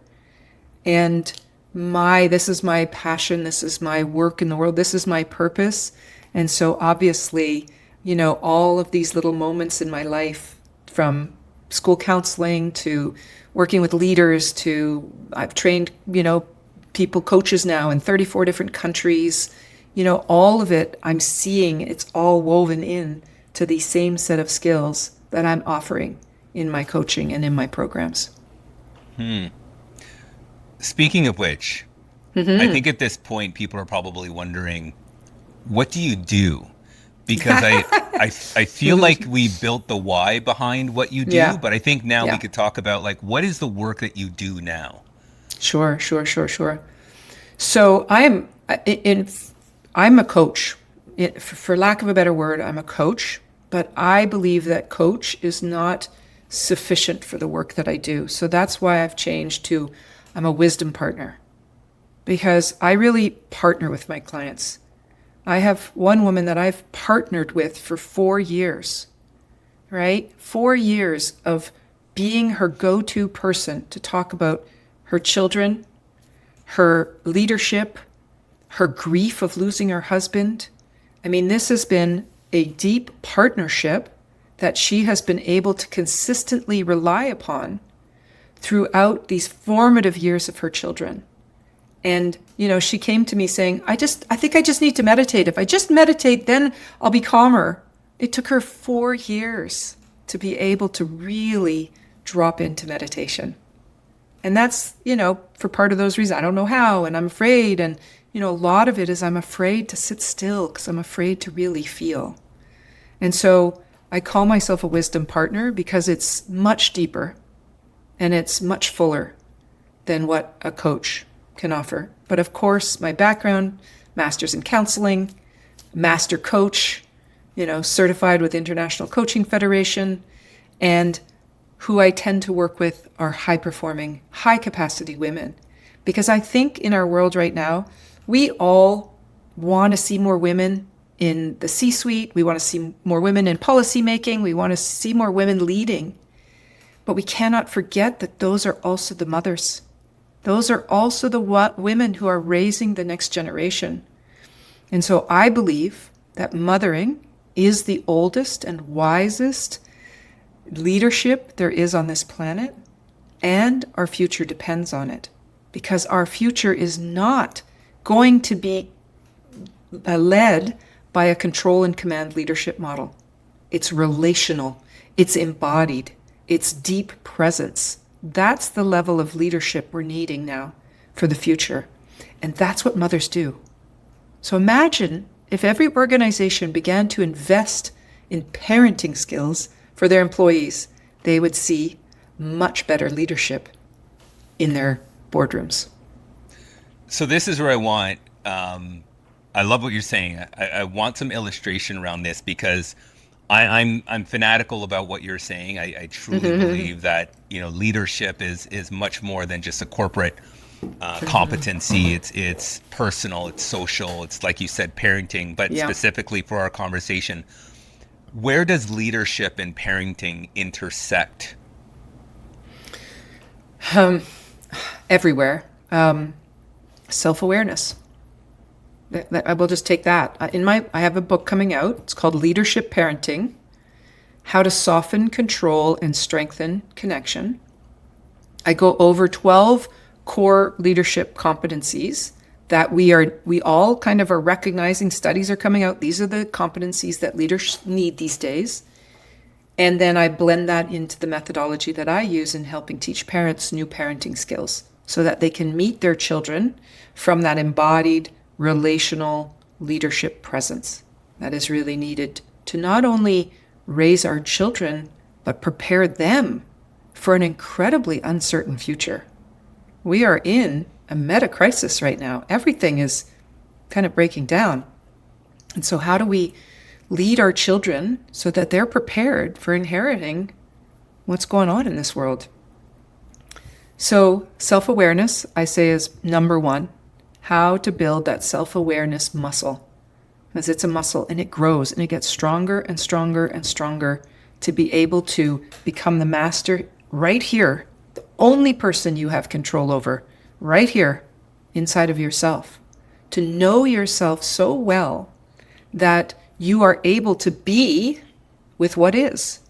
And this is my passion, this is my work in the world, this is my purpose. And so obviously, all of these little moments in my life, from school counseling to working with leaders to I've trained, people, coaches now in 34 different countries, all of it, I'm seeing it's all woven in to the same set of skills that I'm offering in my coaching and in my programs. Speaking of which, I think at this point, people are probably wondering, what do you do? Because I feel like we built the why behind what you do, Yeah. but I think now Yeah. we could talk about what is the work that you do now? Sure. So I'm a coach. For lack of a better word, I'm a coach, but I believe that coach is not sufficient for the work that I do. So that's why I've changed to I'm a wisdom partner, because I really partner with my clients. I have one woman that I've partnered with for 4 years, right? 4 years of being her go-to person to talk about her children, her leadership, her grief of losing her husband. I mean, this has been a deep partnership that she has been able to consistently rely upon throughout these formative years of her children. And, she came to me saying, I think I just need to meditate. If I just meditate, then I'll be calmer. It took her 4 years to be able to really drop into meditation. And that's, for part of those reasons, I don't know how, and I'm afraid. And, a lot of it is I'm afraid to sit still because I'm afraid to really feel. And so I call myself a wisdom partner because it's much deeper and it's much fuller than what a coach can offer. But of course, my background, master's in counseling, master coach, certified with International Coaching Federation, and who I tend to work with are high-performing, high-capacity women. Because I think in our world right now, we all want to see more women in the C-suite. We want to see more women in policy making. We want to see more women leading. But we cannot forget that those are also the mothers. Those are also the women who are raising the next generation. And so I believe that mothering is the oldest and wisest leadership there is on this planet, and our future depends on it, because our future is not going to be led by a control and command leadership model. It's relational, it's embodied, it's deep presence. That's the level of leadership we're needing now for the future. And that's what mothers do. So imagine if every organization began to invest in parenting skills for their employees, they would see much better leadership in their boardrooms. So this is where I love what you're saying. I want some illustration around this because I'm fanatical about what you're saying. I truly believe that leadership is much more than just a corporate competency. It's personal, it's social, it's like you said, parenting. But specifically for our conversation, where does leadership and parenting intersect? Everywhere. Self-awareness. I will just take that. I have a book coming out. It's called Leadership Parenting: How to Soften, Control, and Strengthen Connection. I go over 12 core leadership competencies that we all kind of are recognizing. Studies are coming out. These are the competencies that leaders need these days. And then I blend that into the methodology that I use in helping teach parents new parenting skills so that they can meet their children from that embodied relational leadership presence that is really needed to not only raise our children, but prepare them for an incredibly uncertain future. We are in a meta crisis right now. Everything is kind of breaking down. And so how do we lead our children so that they're prepared for inheriting what's going on in this world? So self-awareness, I say, is number one. How to build that self-awareness muscle. Because it's a muscle and it grows and it gets stronger and stronger and stronger to be able to become the master right here, the only person you have control over, right here inside of yourself. To know yourself so well that you are able to be with what is,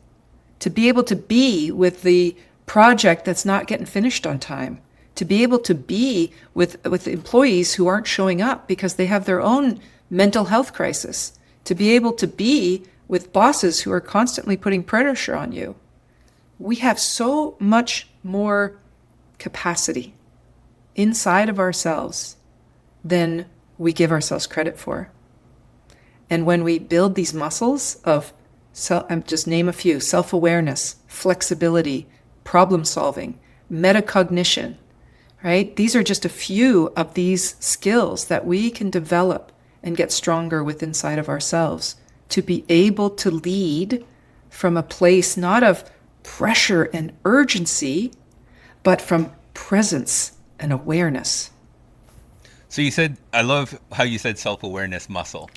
to be able to be with the project that's not getting finished on time, to be able to be with employees who aren't showing up because they have their own mental health crisis, to be able to be with bosses who are constantly putting pressure on you. We have so much more capacity inside of ourselves than we give ourselves credit for. And when we build these muscles of, just name a few, self-awareness, flexibility, problem solving, metacognition, right? These are just a few of these skills that we can develop and get stronger with inside of ourselves to be able to lead from a place not of pressure and urgency, but from presence and awareness. So you said, I love how you said self-awareness muscle.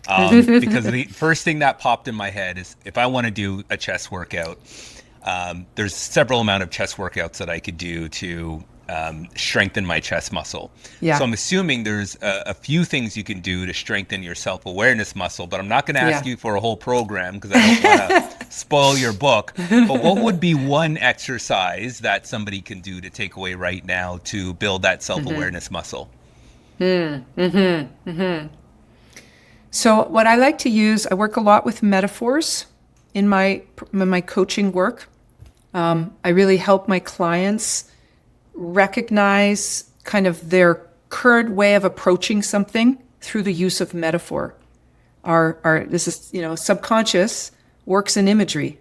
Because the first thing that popped in my head is if I want to do a chest workout, there's several amount of chest workouts that I could do to strengthen my chest muscle. Yeah. So I'm assuming there's a few things you can do to strengthen your self-awareness muscle, but I'm not going to ask you for a whole program because I don't want to spoil your book. But what would be one exercise that somebody can do to take away right now to build that self-awareness muscle? So what I like to use, I work a lot with metaphors in my coaching work. I really help my clients recognize kind of their current way of approaching something through the use of metaphor. This is, subconscious works in imagery.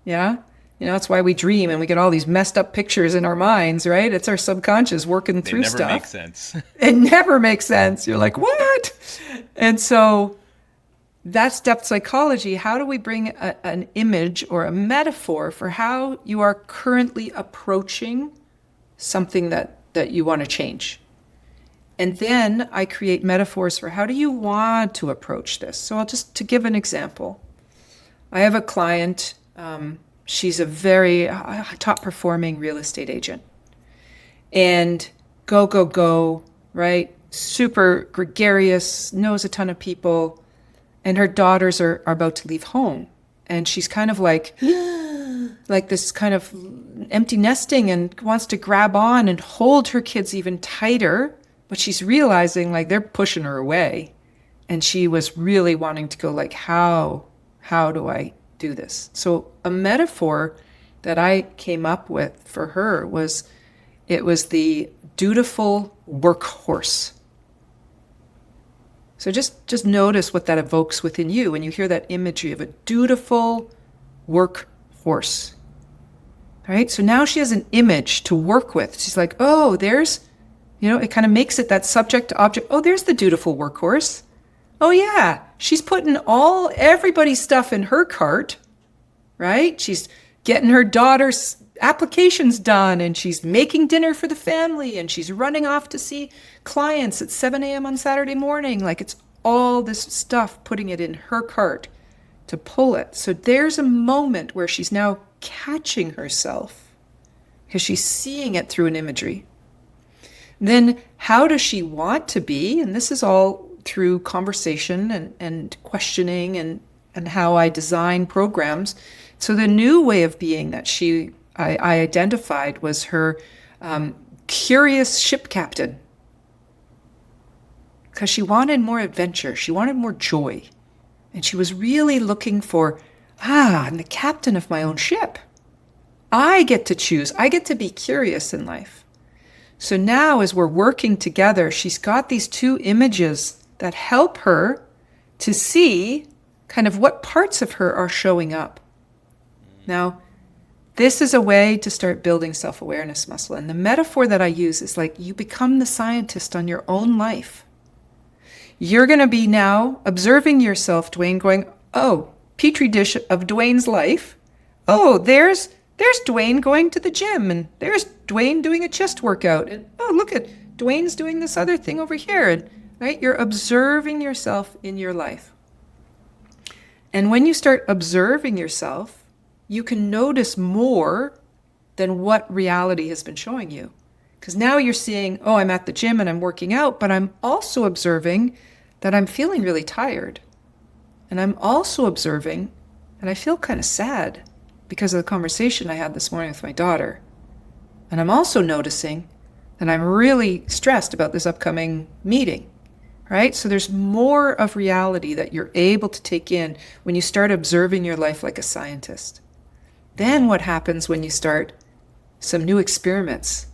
Yeah. That's why we dream and we get all these messed up pictures in our minds, right? It's our subconscious working through stuff. It never makes sense. It never makes sense. You're like, what? And so that's depth psychology. How do we bring an image or a metaphor for how you are currently approaching something that you want to change? And then I create metaphors for how do you want to approach this? So to give an example, I have a client, she's a very top performing real estate agent. And go, right? Super gregarious, knows a ton of people. And her daughters are about to leave home. And she's kind of like this kind of empty nesting and wants to grab on and hold her kids even tighter. But she's realizing like they're pushing her away. And she was really wanting to go like, how do I do this? So a metaphor that I came up with for her was the dutiful workhorse. So just notice what that evokes within you when you hear that imagery of a dutiful workhorse. All right, so now she has an image to work with. She's like, oh, there's, it kind of makes it that subject to object. Oh, there's the dutiful workhorse. Oh yeah, she's putting everybody's stuff in her cart, right? She's getting her daughter's applications done and she's making dinner for the family and she's running off to see clients at 7 a.m. on Saturday morning. Like it's all this stuff, putting it in her cart to pull it. So there's a moment where she's now catching herself because she's seeing it through an imagery. Then how does she want to be? And this is all through conversation and questioning and how I design programs. So the new way of being that I identified was her curious ship captain, because she wanted more adventure. She wanted more joy. And she was really looking for I'm the captain of my own ship. I get to choose. I get to be curious in life. So now as we're working together, she's got these two images that help her to see kind of what parts of her are showing up. Now, this is a way to start building self-awareness muscle. And the metaphor that I use is like you become the scientist on your own life. You're going to be now observing yourself, Dwayne, going, oh, petri dish of Dwayne's life. Oh, there's Dwayne going to the gym, and there's Dwayne doing a chest workout. And oh, look at Dwayne's doing this other thing over here. And right, you're observing yourself in your life. And when you start observing yourself, you can notice more than what reality has been showing you. Because now you're seeing, oh, I'm at the gym and I'm working out, but I'm also observing that I'm feeling really tired. And I'm also observing that I feel kind of sad because of the conversation I had this morning with my daughter. And I'm also noticing that I'm really stressed about this upcoming meeting, right? So there's more of reality that you're able to take in when you start observing your life like a scientist. Then what happens when you start some new experiments?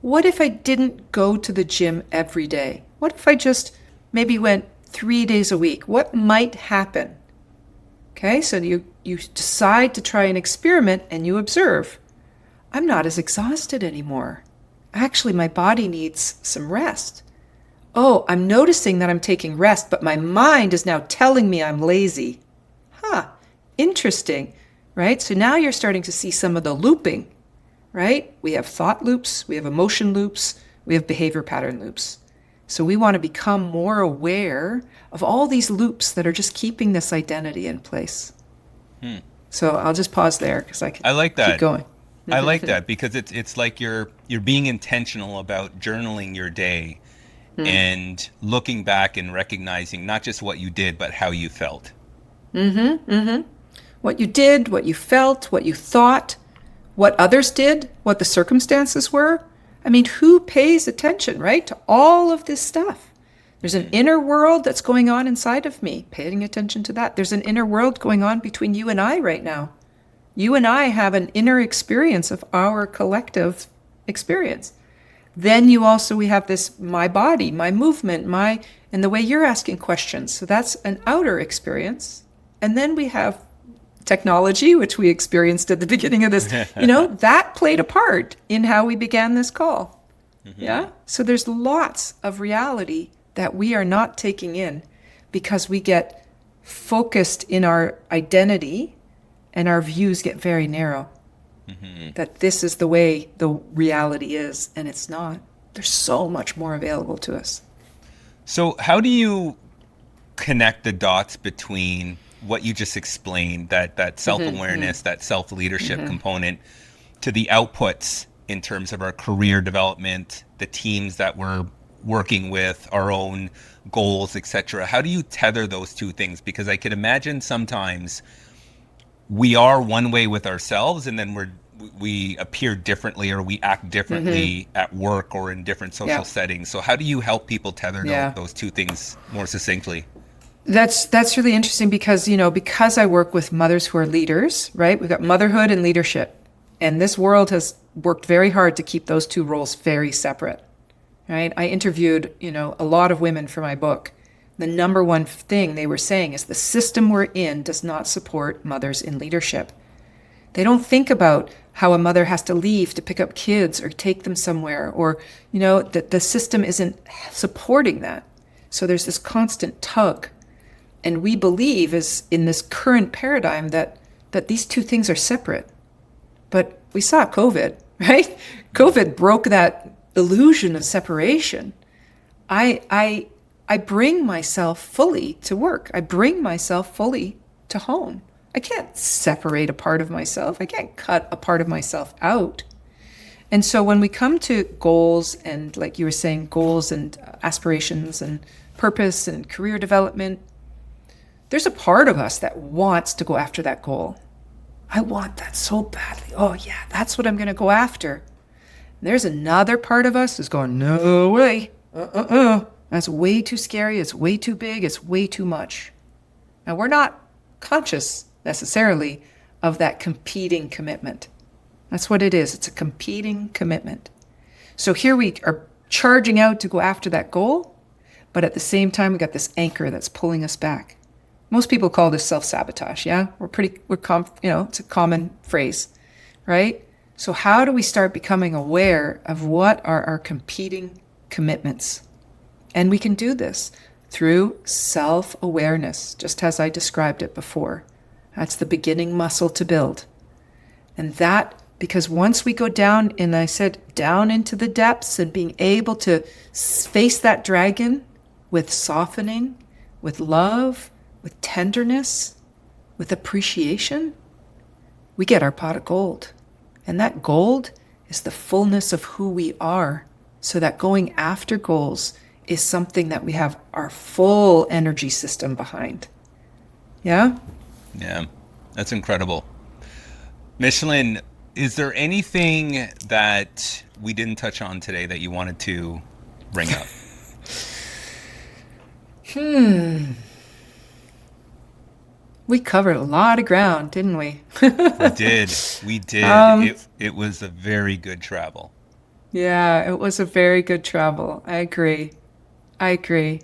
What if I didn't go to the gym every day? What if I just maybe went 3 days a week? What might happen? Okay, so you decide to try an experiment and you observe. I'm not as exhausted anymore. Actually, my body needs some rest. Oh, I'm noticing that I'm taking rest, but my mind is now telling me I'm lazy. Interesting, right? So now you're starting to see some of the looping, right? We have thought loops, we have emotion loops, we have behavior pattern loops. So we want to become more aware of all these loops that are just keeping this identity in place. So I'll just pause there because I like that. keep going. I like that because it's like you're being intentional about journaling your day and looking back and recognizing not just what you did, but how you felt. What you did, what you felt, what you thought, what others did, what the circumstances were. I mean, who pays attention, right, to all of this stuff? There's an inner world that's going on inside of me, paying attention to that. There's an inner world going on between you and I right now. You and I have an inner experience of our collective experience. Then we have this, my body, my movement, and the way you're asking questions. So that's an outer experience. And then we have technology, which we experienced at the beginning of this, that played a part in how we began this call. Yeah. So there's lots of reality that we are not taking in because we get focused in our identity and our views get very narrow. That this is the way the reality is, and it's not. There's so much more available to us. So how do you connect the dots between what you just explained, that self-awareness, that self-leadership component, to the outputs in terms of our career development, the teams that we're working with, our own goals, etc.? How do you tether those two things? Because I can imagine sometimes we are one way with ourselves and then we appear differently or we act differently at work or in different social settings. So how do you help people tether those two things more succinctly? That's really interesting because I work with mothers who are leaders, right? We've got motherhood and leadership. And this world has worked very hard to keep those two roles very separate. Right? I interviewed, a lot of women for my book. The number one thing they were saying is the system we're in does not support mothers in leadership. They don't think about how a mother has to leave to pick up kids or take them somewhere, or, that the system isn't supporting that. So there's this constant tug. And we believe is in this current paradigm that these two things are separate. But we saw COVID, right? COVID broke that illusion of separation. I bring myself fully to work. I bring myself fully to home. I can't separate a part of myself. I can't cut a part of myself out. And so when we come to goals and, like you were saying, goals and aspirations and purpose and career development, there's a part of us that wants to go after that goal. I want that so badly. Oh yeah, that's what I'm going to go after. There's another part of us that's going, no way, that's way too scary, it's way too big, it's way too much. Now we're not conscious necessarily of that competing commitment. That's what it is. It's a competing commitment. So here we are charging out to go after that goal, but at the same time, we got this anchor that's pulling us back. Most people call this self-sabotage, yeah? It's a common phrase, right? So how do we start becoming aware of what are our competing commitments? And we can do this through self-awareness, just as I described it before. That's the beginning muscle to build. And that, because once we go down, and I said down into the depths and being able to face that dragon with softening, with love, with tenderness, with appreciation, we get our pot of gold. And that gold is the fullness of who we are. So that going after goals is something that we have our full energy system behind. Yeah? Yeah, that's incredible. Micheline, is there anything that we didn't touch on today that you wanted to bring up? We covered a lot of ground, didn't we? We did. We did. It was a very good travel. Yeah, it was a very good travel. I agree. I agree.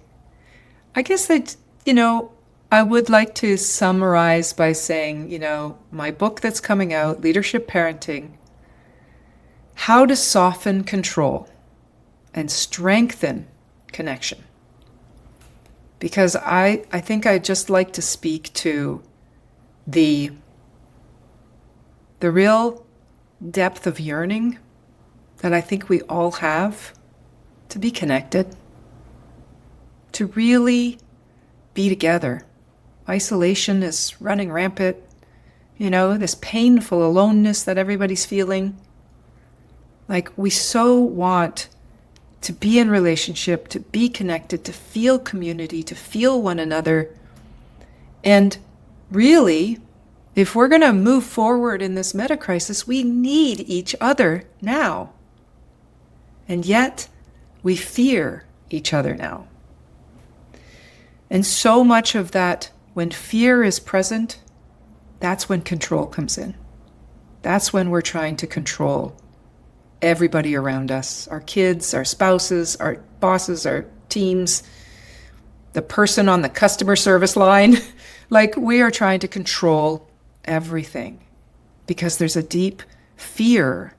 I guess that, I would like to summarize by saying, my book that's coming out, Leadership Parenting, How to Soften Control and Strengthen Connection. Because I think I'd just like to speak to the real depth of yearning that I think we all have to be connected, to really be together. Isolation is running rampant, this painful aloneness that everybody's feeling. Like, we so want to be in relationship, to be connected, to feel community, to feel one another. And really, if we're going to move forward in this meta crisis, we need each other now. And yet, we fear each other now. And so much of that, when fear is present, that's when control comes in. That's when we're trying to control everybody around us, our kids, our spouses, our bosses, our teams, the person on the customer service line. Like, we are trying to control everything because there's a deep fear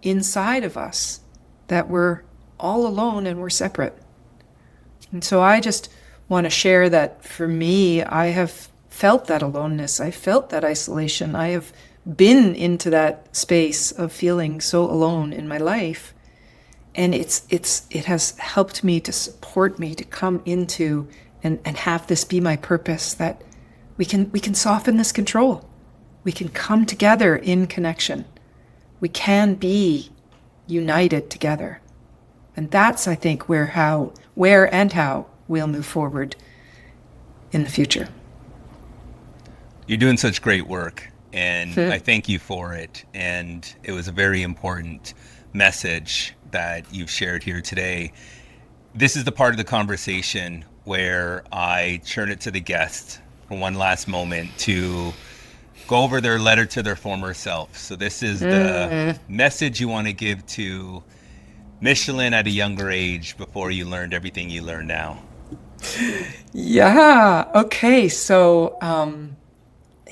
inside of us that we're all alone and we're separate. And so I just want to share that for me, I have felt that aloneness. I felt that isolation. I have been into that space of feeling so alone in my life. And it has helped me to support me to come into and have this be my purpose, that we can soften this control. We can come together in connection. We can be united together. And that's, I think, where and how we'll move forward in the future. You're doing such great work, and I thank you for it. And it was a very important message that you've shared here today. This is the part of the conversation where I turn it to the guest for one last moment to go over their letter to their former self. So this is the message you want to give to Micheline at a younger age before you learned everything you learn now. Yeah. Okay. So,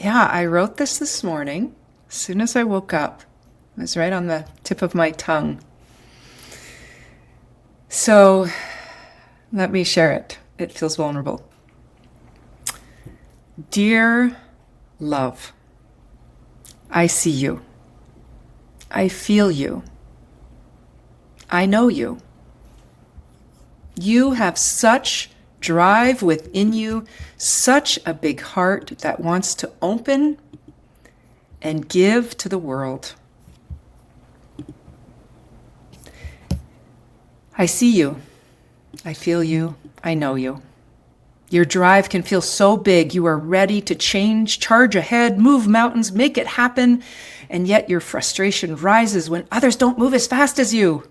I wrote this morning as soon as I woke up. It was right on the tip of my tongue. So let me share it. It feels vulnerable. Dear love, I see you. I feel you. I know you. You have such drive within you, such a big heart that wants to open and give to the world. I see you. I feel you. I know you. Your drive can feel so big. You are ready to change, charge ahead, move mountains, make it happen. And yet your frustration rises when others don't move as fast as you.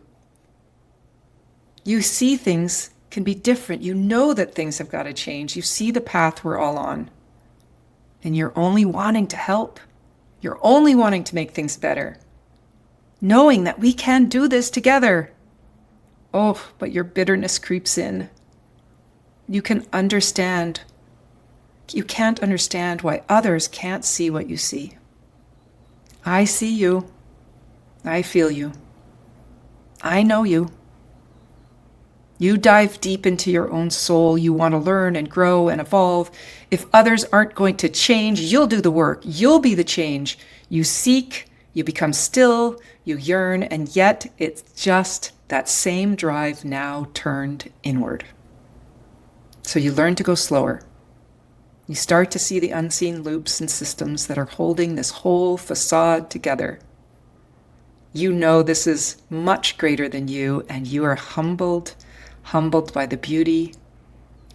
You see things can be different. You know that things have got to change. You see the path we're all on. and you're only wanting to help. You're only wanting to make things better, knowing that we can do this together. Oh, but your bitterness creeps in. You can't understand why others can't see what you see. I see you. I feel you. I know you. You dive deep into your own soul. You want to learn and grow and evolve. If others aren't going to change, you'll do the work. You'll be the change. You seek, you become still, you yearn, and yet it's just that same drive now turned inward. So you learn to go slower. You start to see the unseen loops and systems that are holding this whole facade together. You know this is much greater than you, and you are humbled by the beauty,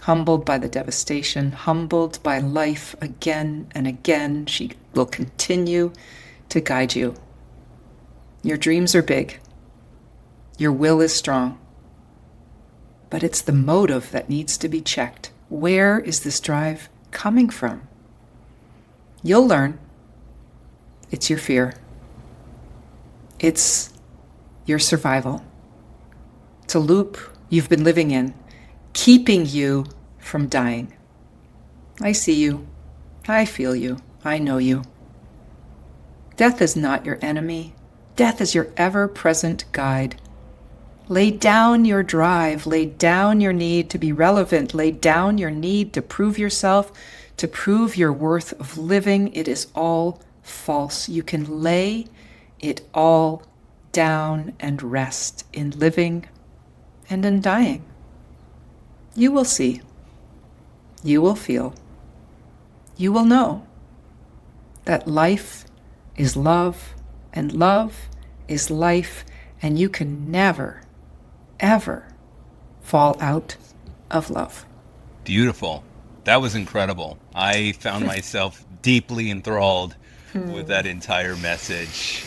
humbled by the devastation, humbled by life again and again. She will continue to guide you. Your dreams are big. Your will is strong. But it's the motive that needs to be checked. Where is this drive coming from? You'll learn. It's your fear. It's your survival. It's a loop you've been living in, keeping you from dying. I see you. I feel you. I know you. Death is not your enemy. Death is your ever-present guide. Lay down your drive. Lay down your need to be relevant. Lay down your need to prove yourself, to prove your worth of living. It is all false. You can lay it all down and rest in living and in dying. You will see. You will feel. You will know that life is love and love is life, and you can never, ever fall out of love. Beautiful. That was incredible. I found myself deeply enthralled with that entire message.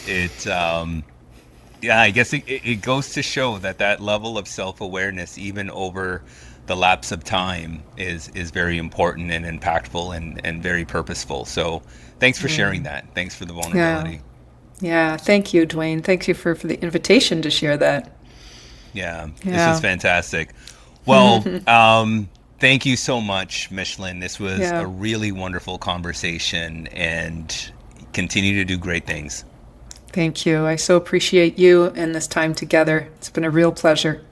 Yeah, I guess it goes to show that that level of self-awareness, even over the lapse of time, is very important and impactful and very purposeful. So thanks for sharing that. Thanks for the vulnerability. Yeah. Thank you, Dwayne. Thank you for the invitation to share that. Yeah, this Yeah. was fantastic. Well, thank you so much, Micheline. This was Yeah. a really wonderful conversation, and continue to do great things. Thank you. I so appreciate you and this time together. It's been a real pleasure.